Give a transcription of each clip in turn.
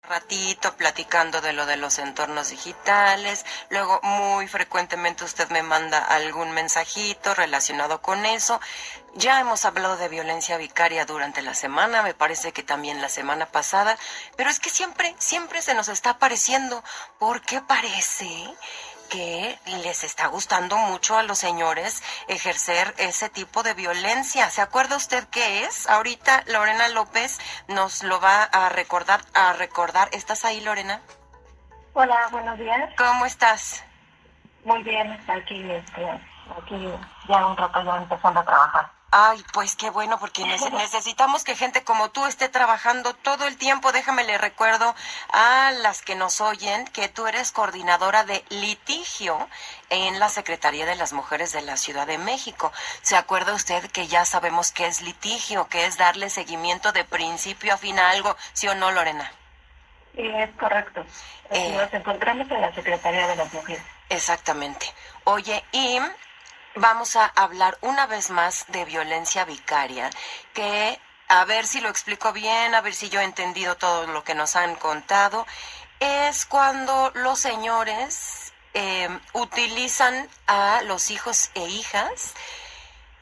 ratito platicando de lo de los entornos digitales, luego muy frecuentemente usted me manda algún mensajito relacionado con eso. Ya hemos hablado de violencia vicaria durante la semana, me parece que también la semana pasada, pero es que siempre se nos está apareciendo, porque parece que les está gustando mucho a los señores ejercer ese tipo de violencia. ¿Se acuerda usted qué es? Ahorita Lorena López nos lo va a recordar. ¿Estás ahí, Lorena? Hola, buenos días. ¿Cómo estás? Muy bien, aquí ya un rato ya empezando a trabajar. Ay, pues qué bueno, porque necesitamos que gente como tú esté trabajando todo el tiempo. Déjame le recuerdo a las que nos oyen que tú eres coordinadora de litigio en la Secretaría de las Mujeres de la Ciudad de México. ¿Se acuerda usted que ya sabemos qué es litigio, que es darle seguimiento de principio a fin a algo, sí o no, Lorena? Sí, es correcto. Nos encontramos en la Secretaría de las Mujeres. Exactamente. Oye, y vamos a hablar una vez más de violencia vicaria, que a ver si lo explico bien, a ver si yo he entendido todo lo que nos han contado. Es cuando los señores utilizan a los hijos e hijas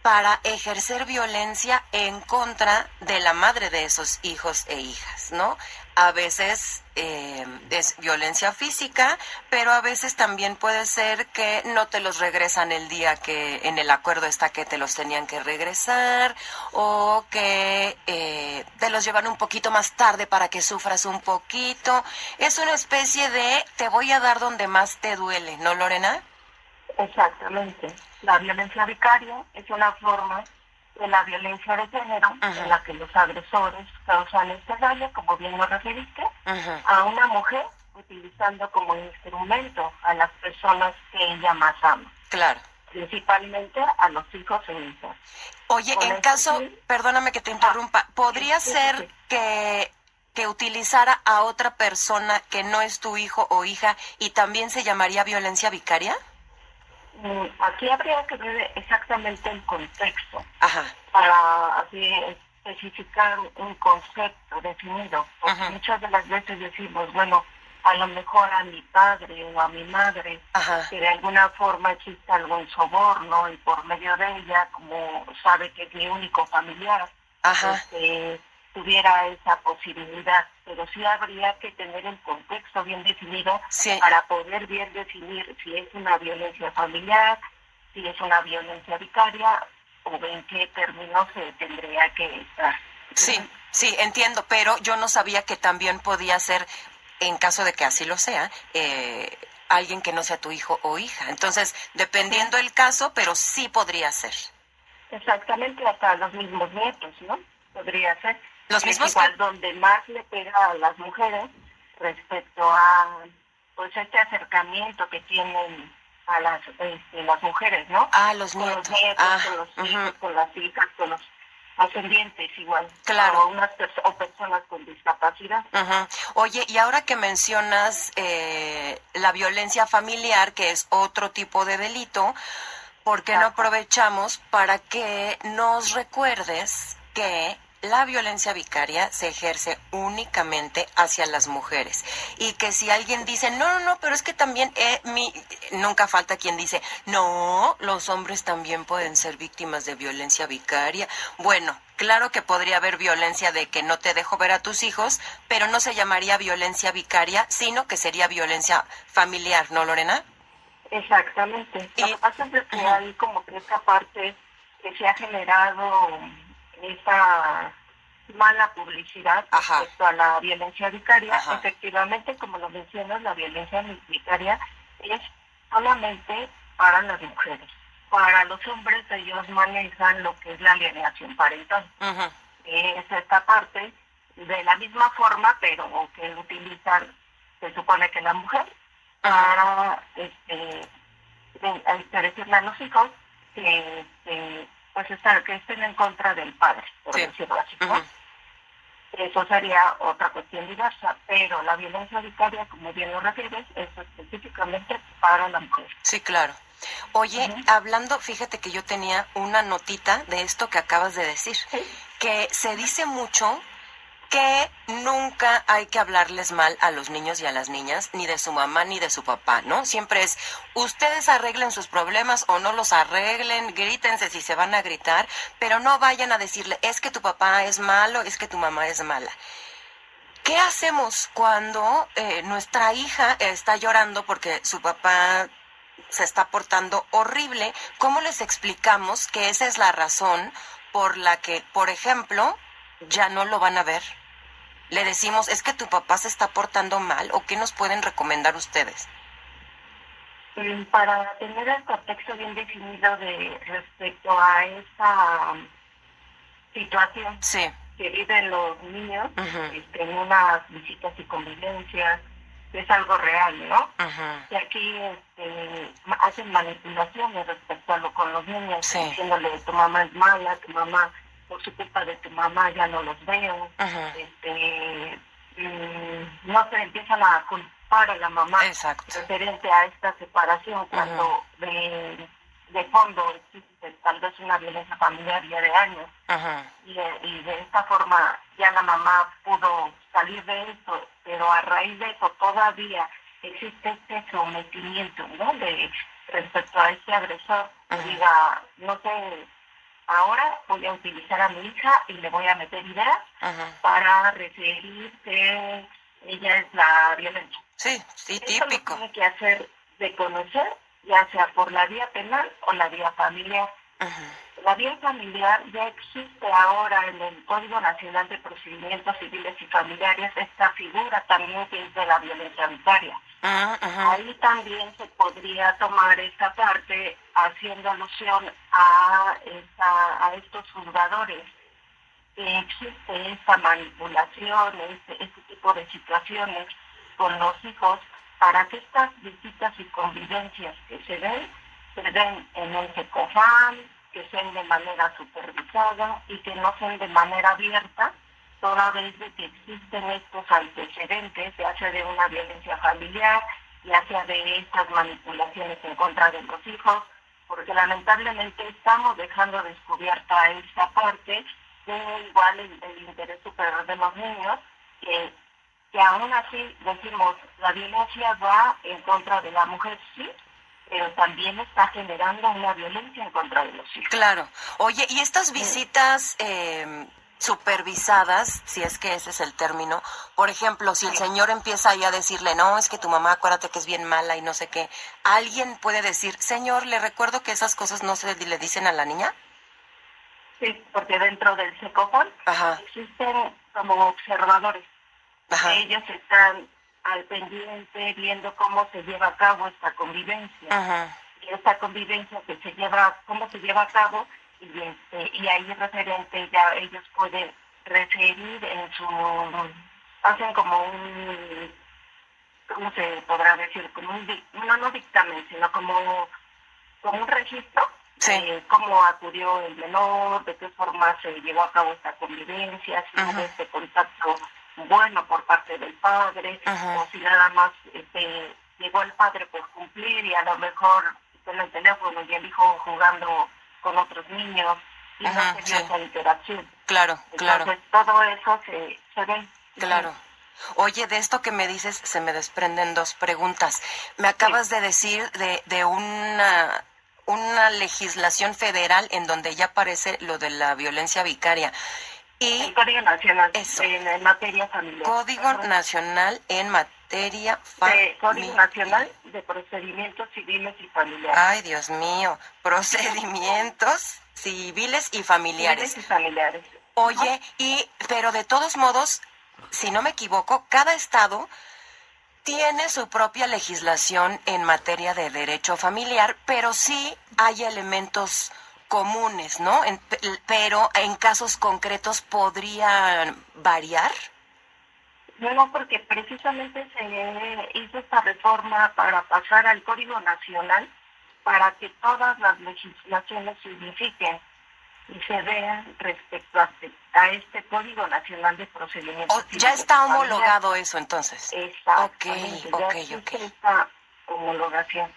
para ejercer violencia en contra de la madre de esos hijos e hijas, ¿no? A veces es violencia física, pero a veces también puede ser que no te los regresan el día que en el acuerdo está que te los tenían que regresar, o que te los llevan un poquito más tarde para que sufras un poquito. Es una especie de te voy a dar donde más te duele, ¿no, Lorena? Exactamente. La violencia vicaria es una forma de la violencia de género en la que los agresores causan este daño, como bien lo referiste, a una mujer utilizando como instrumento a las personas que ella más ama. Claro. Principalmente a los hijos e hijas. Oye, en caso, perdóname que te interrumpa, ¿podría ser que utilizara a otra persona que no es tu hijo o hija y también se llamaría violencia vicaria? Aquí habría que ver exactamente el contexto. Ajá. Para así especificar un concepto definido, porque muchas de las veces decimos, bueno, a lo mejor a mi padre o a mi madre, que de alguna forma existe algún soborno y por medio de ella, como sabe que es mi único familiar, tuviera esa posibilidad, pero sí habría que tener el contexto bien definido para poder bien definir si es una violencia familiar, si es una violencia vicaria o en qué términos se tendría que estar. Sí, entiendo, pero yo no sabía que también podía ser, en caso de que así lo sea, alguien que no sea tu hijo o hija. Entonces, dependiendo el caso, pero sí podría ser. Exactamente, hasta los mismos nietos, ¿no? Podría ser. Los mismos igual donde más le pega a las mujeres respecto a pues este acercamiento que tienen a las mujeres, ¿no? Los con nietos. Los nietos, con los hijos, con las hijas, con los ascendientes igual. Claro. O personas con discapacidad. Oye, y ahora que mencionas la violencia familiar, que es otro tipo de delito, ¿por qué no aprovechamos para que nos recuerdes que la violencia vicaria se ejerce únicamente hacia las mujeres? Y que si alguien dice, no, pero es que también nunca falta quien dice, no, los hombres también pueden ser víctimas de violencia vicaria. Bueno, claro que podría haber violencia de que no te dejo ver a tus hijos, pero no se llamaría violencia vicaria, sino que sería violencia familiar, ¿no, Lorena? Exactamente. Lo que pasa es que hay como que esta parte que se ha generado esta mala publicidad respecto a la violencia vicaria. Efectivamente, como lo mencionas, la violencia vicaria es solamente para las mujeres. Para los hombres, ellos manejan lo que es la alienación parental. Es esta parte de la misma forma, pero que utilizan, se supone que la mujer, para decirle a los hijos que que estén en contra del padre, por decirlo así, ¿no? Eso sería otra cuestión diversa, pero la violencia vicaria, como bien lo refieres, es específicamente para la mujer. Sí, claro. Oye, hablando, fíjate que yo tenía una notita de esto que acabas de decir, que se dice mucho que nunca hay que hablarles mal a los niños y a las niñas, ni de su mamá ni de su papá, ¿no? Siempre es, ustedes arreglen sus problemas o no los arreglen, grítense si se van a gritar, pero no vayan a decirle, es que tu papá es malo, es que tu mamá es mala. ¿Qué hacemos cuando nuestra hija está llorando porque su papá se está portando horrible? ¿Cómo les explicamos que esa es la razón por la que, por ejemplo, ya no lo van a ver? Le decimos, ¿es que tu papá se está portando mal? ¿O qué nos pueden recomendar ustedes? Para tener el contexto bien definido de respecto a esa situación que viven los niños, en unas visitas y convivencias, es algo real, ¿no? Y aquí hacen manipulaciones respecto a lo con los niños, diciéndole, tu mamá es mala, tu mamá, por su culpa de tu mamá ya no los veo, no se empiezan a culpar a la mamá referente a esta separación, cuando de fondo existe tal vez una violencia familiar ya de años, y de esta forma ya la mamá pudo salir de esto, pero a raíz de eso todavía existe este sometimiento, ¿no? Respecto a este agresor, que diga, no sé, ahora voy a utilizar a mi hija y le voy a meter ideas para referir que ella es la violencia. Sí, típico. Eso lo tiene que hacer de conocer, ya sea por la vía penal o la vía familiar. La vía familiar ya existe ahora en el Código Nacional de Procedimientos Civiles y Familiares, esta figura también que es de la violencia vicaria. Ahí también se podría tomar esta parte haciendo alusión a estos juzgadores, que existe esta manipulación, este tipo de situaciones con los hijos, para que estas visitas y convivencias que se den en el SECOFAM, que sean de manera supervisada y que no sean de manera abierta, toda vez de que existen estos antecedentes, ya sea de una violencia familiar, ya sea de estas manipulaciones en contra de los hijos, porque lamentablemente estamos dejando descubierta esta parte de igual el interés superior de los niños, que aún así decimos, la violencia va en contra de la mujer, sí, pero también está generando una violencia en contra de los hijos. Claro. Oye, ¿y estas visitas supervisadas, si es que ese es el término, por ejemplo, si el señor empieza ahí a decirle, no, es que tu mamá, acuérdate que es bien mala y no sé qué, ¿alguien puede decir, señor, le recuerdo que esas cosas no se le dicen a la niña? Sí, porque dentro del SECOFAM existen como observadores. Ellos están al pendiente viendo cómo se lleva a cabo esta convivencia. Y esta convivencia cómo se lleva a cabo, y ahí referente ya ellos pueden referir hacen como ¿cómo se podrá decir? Como no dictamen, sino como un registro. Cómo acudió el menor, de qué forma se llevó a cabo esta convivencia, si hubo este contacto bueno por parte del padre, o si nada más llegó el padre por cumplir y a lo mejor con el teléfono y el hijo jugando con otros niños y no se dio esa interacción. Claro. Entonces todo eso se ve. Claro. Oye, de esto que me dices se me desprenden dos preguntas. Me acabas de decir de una legislación federal en donde ya aparece lo de la violencia vicaria. Y el Código Nacional en materia familiar. Código Nacional en materia familiar. Código Nacional de Procedimientos Civiles y Familiares. Ay, Dios mío, procedimientos civiles y familiares. Civiles y familiares. Oye, pero de todos modos, si no me equivoco, cada estado tiene su propia legislación en materia de derecho familiar, pero sí hay elementos comunes, ¿no? Pero en casos concretos podrían variar. No, porque precisamente se hizo esta reforma para pasar al Código Nacional, para que todas las legislaciones se unifiquen y se vean respecto a este Código Nacional de Procedimientos. Ya está homologado eso, entonces. Exactamente. Ok. Esta homologación.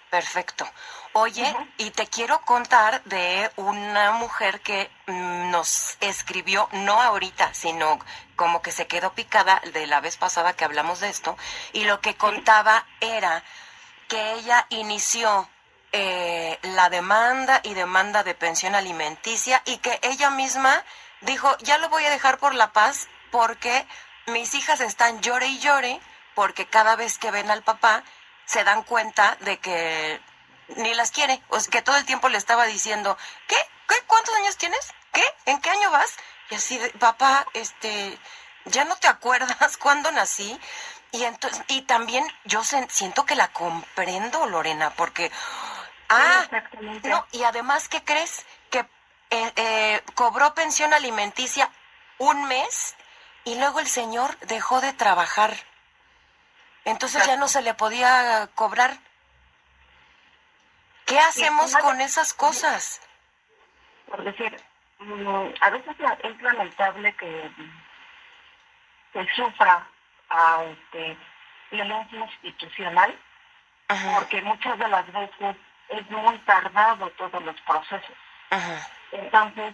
Perfecto. Oye, y te quiero contar de una mujer que nos escribió, no ahorita, sino como que se quedó picada de la vez pasada que hablamos de esto, y lo que contaba era que ella inició la demanda y demanda de pensión alimenticia y que ella misma dijo, ya lo voy a dejar por la paz porque mis hijas están llore y llore porque cada vez que ven al papá se dan cuenta de que ni las quiere, o sea, que todo el tiempo le estaba diciendo, ¿qué? ¿Cuántos años tienes? ¿Qué? ¿En qué año vas? Y así, papá, ¿ya no te acuerdas cuándo nací? Y entonces, y también yo siento que la comprendo, Lorena, porque, no, y además, ¿qué crees? Que cobró pensión alimenticia un mes y luego el señor dejó de trabajar. Entonces ya no se le podía cobrar. ¿Qué hacemos con esas cosas? Por decir, a veces es lamentable que sufra violencia institucional, porque muchas de las veces es muy tardado todos los procesos. Entonces,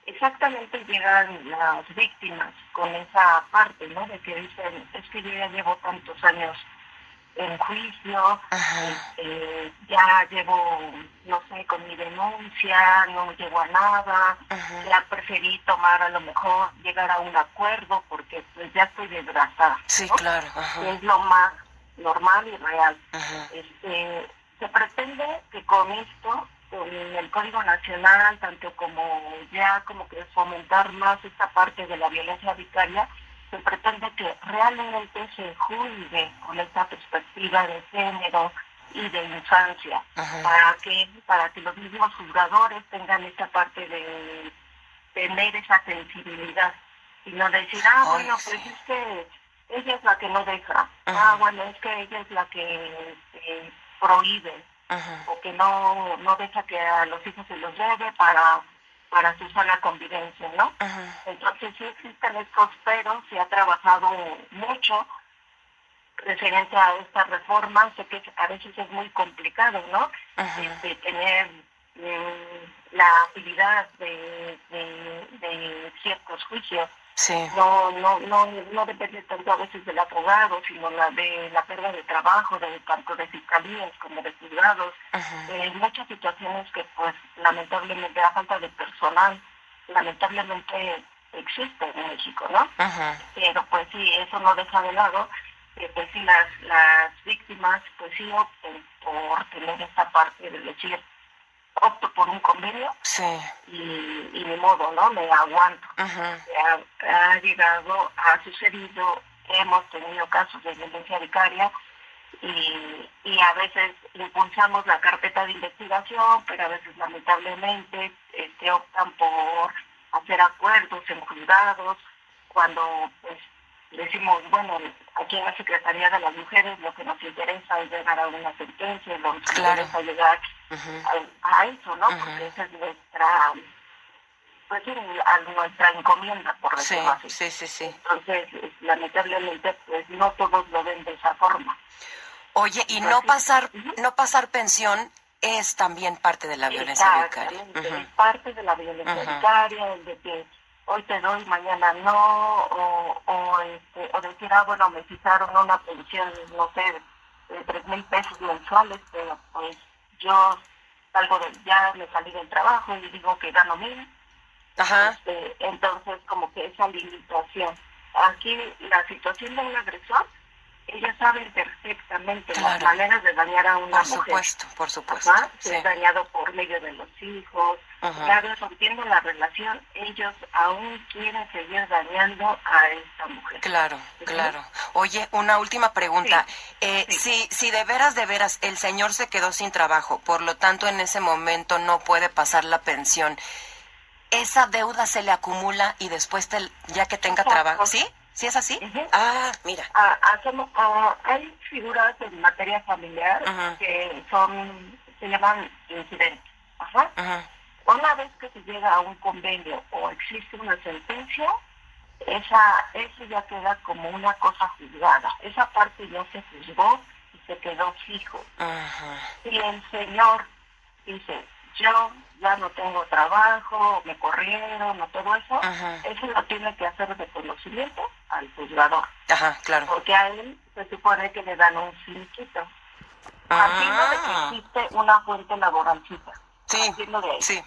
exactamente llegan las víctimas con esa parte, ¿no? De que dicen, es que yo ya llevo tantos años en juicio, ya llevo, no sé, con mi denuncia, no llego a nada, ya preferí tomar a lo mejor, llegar a un acuerdo porque pues ya estoy desgastada, ¿no? Sí, claro. Que es lo más normal y real. Se pretende que con esto, con el Código Nacional, tanto como ya como que fomentar más esta parte de la violencia vicaria, se pretende que realmente se juzgue con esta perspectiva de género y de infancia, para que los mismos juzgadores tengan esta parte de tener esa sensibilidad y no decir, bueno, pues es que ella es la que no deja, bueno, es que ella es la que prohíbe, o que no deja que a los hijos se los lleve para su sana convivencia, ¿no? Entonces sí existen estos peros, se ha trabajado mucho referente a esta reforma. Sé que a veces es muy complicado, ¿no? Tener la habilidad de ciertos juicios. Sí. No depende tanto a veces del abogado, sino de la pérdida de trabajo, tanto de fiscalías como de juzgados. Muchas situaciones que pues lamentablemente a falta de personal, lamentablemente existe en México, ¿no? Pero pues sí, eso no deja de lado que pues sí las víctimas pues sí opten por tener esta parte de decir, opto por un convenio, y ni modo, ¿no? Me aguanto. Ha llegado, ha sucedido, hemos tenido casos de violencia vicaria y a veces impulsamos la carpeta de investigación, pero a veces lamentablemente optan por hacer acuerdos en juzgados, cuando pues decimos, bueno, aquí en la Secretaría de las Mujeres lo que nos interesa es llegar a una sentencia, lo que nos interesa llegar a eso, ¿no? Porque esa es nuestra, pues nuestra encomienda, por decirlo así. Sí. Entonces, lamentablemente, pues no todos lo ven de esa forma. Oye, y entonces, no pasar pensión es también parte de la violencia vicaria. Es parte de la violencia vicaria, el de que hoy te doy, mañana no, o decir, bueno, me fijaron una pensión, no sé, de 3,000 pesos mensuales, pero pues yo ya me salí del trabajo y digo que gano 1,000. Entonces, como que esa limitación. Aquí, la situación de un agresor, ellos saben perfectamente las maneras de dañar a una mujer. Por supuesto. Se ha dañado por medio de los hijos. Claro, rompiendo la relación, ellos aún quieren seguir dañando a esta mujer. Claro. Oye, una última pregunta. Si de veras el señor se quedó sin trabajo, por lo tanto en ese momento no puede pasar la pensión, ¿esa deuda se le acumula y después ya que tenga trabajo? ¿Sí? ¿Sí es así? Mira. Hay figuras en materia familiar que se llaman incidentes. Una vez que se llega a un convenio o existe una sentencia, eso ya queda como una cosa juzgada. Esa parte ya se juzgó y se quedó fijo. Ajá. Y el señor dice, yo ya no tengo trabajo, me corrieron, o todo eso, Ajá. eso lo tiene que hacer de conocimiento al juzgador. Ajá, claro. Porque a él se supone que le dan un finiquito. Partiendo de que existe una fuente laboralcita. Sí, Partiendo de ahí. sí.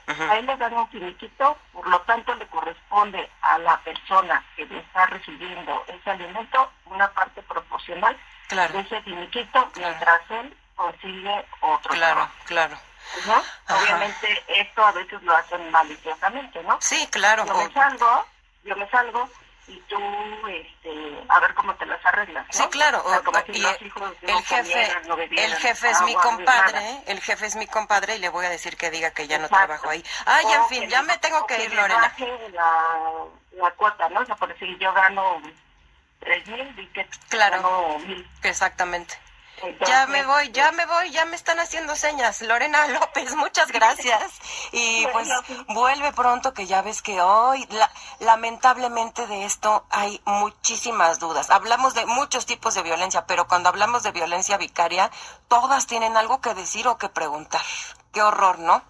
A él le dan un finiquito, por lo tanto le corresponde a la persona que le está recibiendo ese alimento una parte proporcional de ese finiquito, mientras él consigue otro trabajo. Claro. ¿No? Obviamente esto a veces lo hacen maliciosamente, ¿no? Sí, claro. Yo me salgo y tú, a ver cómo te las arreglas, ¿no? Sí, claro. Y el jefe es mi compadre, y le voy a decir que diga que ya no trabajo ahí. Ay, en fin, ya me tengo que ir, Lorena. Baje la cuota, ¿no? O sea, por decir, yo gano 3,000 y que gano 1,000. Exactamente. Entonces, ya me voy, ya me están haciendo señas. Lorena López, muchas gracias. Y pues vuelve pronto, que ya ves que hoy, lamentablemente de esto hay muchísimas dudas. Hablamos de muchos tipos de violencia, pero cuando hablamos de violencia vicaria, todas tienen algo que decir o que preguntar. Qué horror, ¿no?